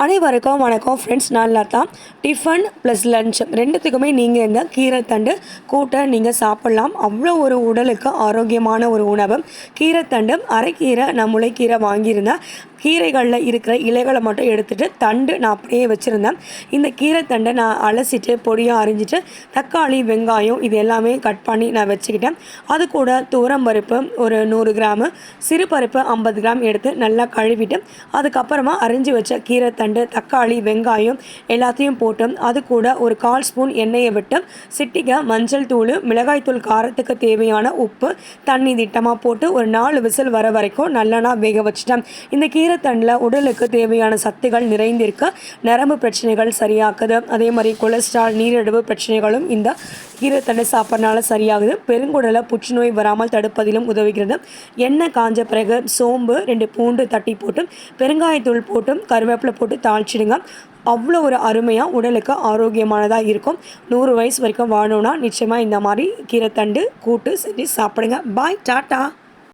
அனைவருக்கும் வணக்கம் ஃப்ரெண்ட்ஸ். நல்லா தான் டிஃபன் ப்ளஸ் லன்ச் ரெண்டுத்துக்குமே நீங்கள் இந்த கீரைத்தண்டு கூட்டை நீங்கள் சாப்பிட்லாம். அவ்வளோ ஒரு உடலுக்கு ஆரோக்கியமான ஒரு உணவு. கீரைத்தண்டு அரைக்கீரை நான் முளைக்கீரை வாங்கியிருந்தேன். கீரைகளில் இருக்கிற இலைகளை மட்டும் எடுத்துகிட்டு தண்டு நான் அப்படியே வச்சுருந்தேன். இந்த கீரைத்தண்டை நான் அலசிட்டு பொடியாக அரிஞ்சிட்டு தக்காளி வெங்காயம் இது எல்லாமே கட் பண்ணி நான் வச்சுக்கிட்டேன். அது கூட துவரம்பருப்பு ஒரு 100 கிராமு, சிறுபருப்பு 50 கிராம் எடுத்து நல்லா கழுவிட்டு அதுக்கப்புறமா அரிஞ்சு வச்ச கீரைத்தண்டு தக்காளி வெங்காயம் எல்லாத்தையும் போட்டு அது கூட ஒரு 1/4 ஸ்பூன் எண்ணெயை விட்டு சிட்டிகை மஞ்சள் தூள் மிளகாய்த்தூள் காரத்துக்கு தேவையான உப்பு தண்ணி திட்டமாக போட்டு ஒரு 4 விசில் வர வரைக்கும் நல்லா நான் வேக வச்சிட்டேன். இந்த கீரைத்தண்டில் உடலுக்கு தேவையான சத்துகள் நிறைந்திருக்கு. நரம்பு பிரச்சனைகள் சரியாக்குது. அதே மாதிரி கொலஸ்ட்ரால் நீரிழிவு பிரச்சனைகளும் இந்த கீரைத்தண்டை சாப்பிட்றதுனால சரியாகுது. பெருங்குடலை புற்றுநோய் வராமல் தடுப்பதிலும் உதவுகிறது. எண்ணெய் காஞ்ச பிறகு சோம்பு 2 பூண்டு தட்டி போட்டு பெருங்காயத்தூள் போட்டு கருவேப்பிலை போட்டு தாளிச்சிடுங்க. அவ்வளோ ஒரு அருமையாக உடலுக்கு ஆரோக்கியமானதாக இருக்கும். 100 வயசு வரைக்கும் வாழணும்னா நிச்சயமாக இந்த மாதிரி கீரைத்தண்டு கூட்டு செஞ்சு சாப்பிடுங்க. பாய், டாட்டா.